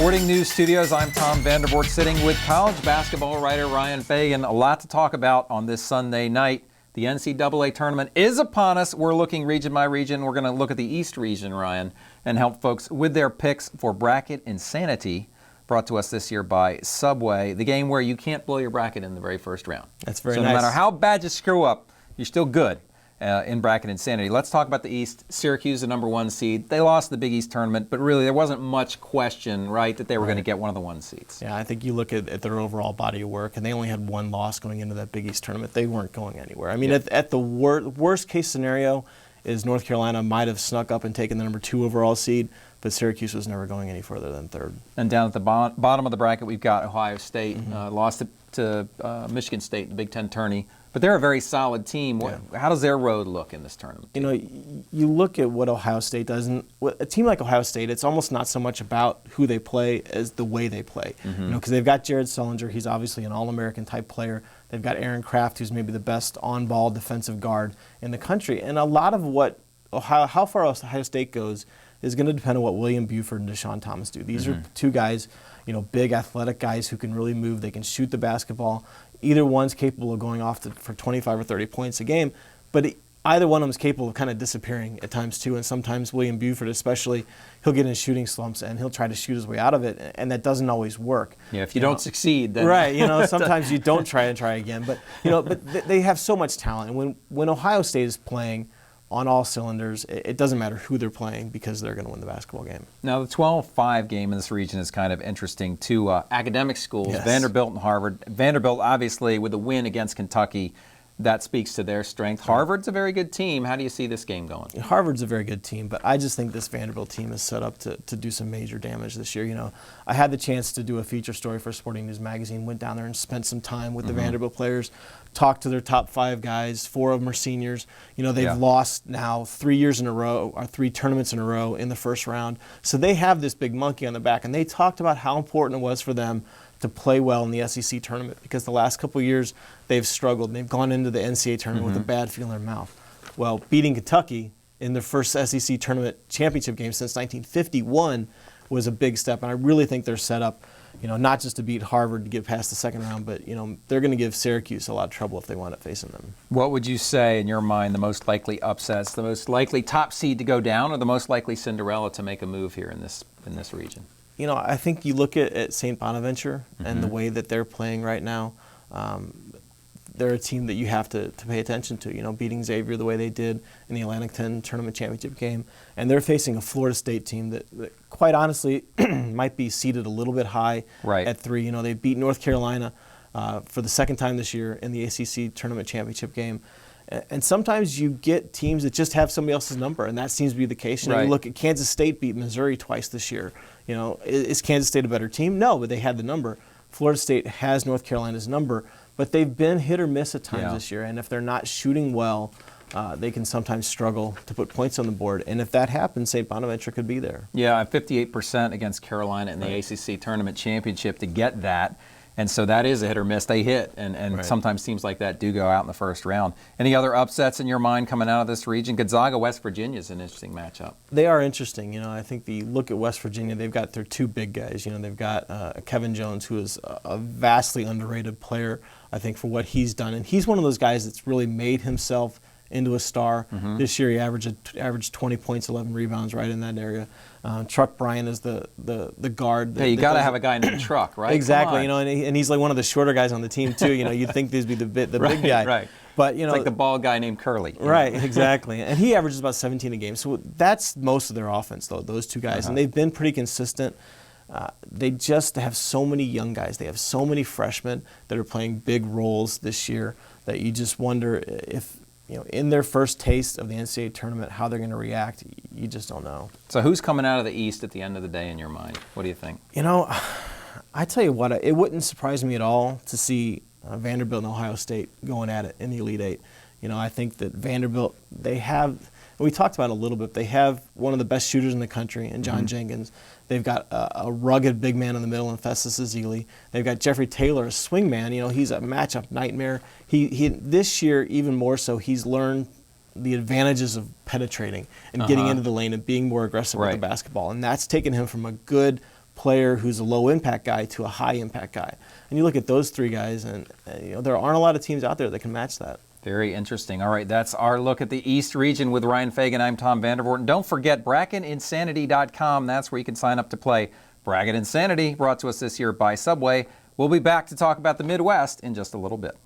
Sporting News Studios, I'm Tom Vandervoort, sitting with college basketball writer Ryan Fagan. A lot to talk about on this Sunday night. The NCAA Tournament is upon us. We're looking region by region. We're going to look at the East region, Ryan, and help folks with their picks for Bracket Insanity, brought to us this year by Subway, the game where you can't blow your bracket in the very first round. That's very nice. So no matter how bad you screw up, you're still good in Bracket Insanity. Let's talk about the East. Syracuse, the number 1 seed. They lost the Big East Tournament, but really there wasn't much question, right, that they were going to get one of the 1 seeds. Yeah, I think you look at their overall body of work, and they only had 1 loss going into that Big East Tournament. They weren't going anywhere. I mean, at the worst case scenario is North Carolina might have snuck up and taken the number 2 overall seed, but Syracuse was never going any further than 3rd. And down at the bottom of the bracket, we've got Ohio State, lost to Michigan State in the Big Ten tourney. But they're a very solid team. Yeah. How does their road look in this tournament? You know, you look at what Ohio State does, and a team like Ohio State, it's almost not so much about who they play as the way they play. You know, because they've got Jared Sullinger, he's obviously an All-American type player. They've got Aaron Kraft, who's maybe the best on-ball defensive guard in the country. And a lot of what how far Ohio State goes is going to depend on what William Buford and Deshaun Thomas do. These are 2 guys, you know, big athletic guys who can really move. They can shoot the basketball. Either one's capable of going off for 25 or 30 points a game, but either one of them is capable of kind of disappearing at times too. And sometimes William Buford, especially, he'll get in shooting slumps and he'll try to shoot his way out of it, and that doesn't always work. Yeah, if you don't succeed, then right. You know, sometimes you don't try again. But you know, they have so much talent, and when Ohio State is playing on all cylinders, it doesn't matter who they're playing because they're going to win the basketball game. Now, the 12-5 game in this region is kind of interesting. 2 academic schools, yes. Vanderbilt and Harvard. Vanderbilt, obviously, with a win against Kentucky, that speaks to their strength. Harvard's a very good team. How do you see this game going? Harvard's a very good team, but I just think this Vanderbilt team is set up to do some major damage this year. You know, I had the chance to do a feature story for Sporting News Magazine, went down there and spent some time with the Vanderbilt players, talked to their top 5 guys. 4 of them are seniors. You know, they've lost now 3 years in a row, or 3 tournaments in a row in the first round. So they have this big monkey on their back, and they talked about how important it was for them to play well in the SEC tournament because the last couple of years they've struggled and they've gone into the NCAA tournament with a bad feel in their mouth. Well, beating Kentucky in their first SEC tournament championship game since 1951 was a big step, and I really think they're set up, you know, not just to beat Harvard to get past the second round, but you know, they're going to give Syracuse a lot of trouble if they wind up facing them. What would you say, in your mind, the most likely upsets, the most likely top seed to go down, or the most likely Cinderella to make a move here in this region? You know, I think you look at St. Bonaventure and the way that they're playing right now. They're a team that you have to pay attention to, you know, beating Xavier the way they did in the Atlantic 10 tournament championship game. And they're facing a Florida State team that quite honestly, might be seated a little bit high at 3. You know, they beat North Carolina for the second time this year in the ACC tournament championship game. And sometimes you get teams that just have somebody else's number, and that seems to be the case. You know, you look at Kansas State beat Missouri twice this year. You know, is Kansas State a better team? No, but they had the number. Florida State has North Carolina's number, but they've been hit or miss at times this year, and if they're not shooting well, they can sometimes struggle to put points on the board. And if that happens, St. Bonaventure could be there. Yeah, 58% against Carolina in the ACC tournament championship to get that. And so that is a hit or miss. They hit, and sometimes teams like that do go out in the first round. Any other upsets in your mind coming out of this region? Gonzaga, West Virginia is an interesting matchup. They are interesting. You know, I think the look at West Virginia, they've got their 2 big guys. You know, they've got Kevin Jones, who is a vastly underrated player, I think, for what he's done. And he's one of those guys that's really made himself into a star. This year he averaged 20 points, 11 rebounds, right in that area. Truck Bryan is the guard. Yeah, you got to have a guy named Truck, right? Exactly, you know, and he's like one of the shorter guys on the team too. You know, you'd think these would be the big guy. Right. But you know, it's like the bald guy named Curly. Right, exactly. And he averages about 17 a game. So that's most of their offense, though, those 2 guys. And they've been pretty consistent. They just have so many young guys. They have so many freshmen that are playing big roles this year that you just wonder if, you know, in their first taste of the NCAA tournament, how they're going to react. You just don't know. So who's coming out of the East at the end of the day in your mind? What do you think? You know, I tell you what, it wouldn't surprise me at all to see Vanderbilt and Ohio State going at it in the Elite 8. You know, I think that Vanderbilt, they have, we talked about it a little bit, they have one of the best shooters in the country in John Jenkins. They've got a rugged big man in the middle in Festus Ezeli. They've got Jeffrey Taylor, a swing man. You know, he's a matchup nightmare. He this year, even more so, he's learned the advantages of penetrating and getting into the lane and being more aggressive with the basketball. And that's taken him from a good player who's a low impact guy to a high impact guy. And you look at those three guys, and there aren't a lot of teams out there that can match that. Very interesting. All right, that's our look at the East region with Ryan Fagan. I'm Tom Vandervoort. And don't forget, bracketinsanity.com. That's where you can sign up to play. Bracket Insanity, brought to us this year by Subway. We'll be back to talk about the Midwest in just a little bit.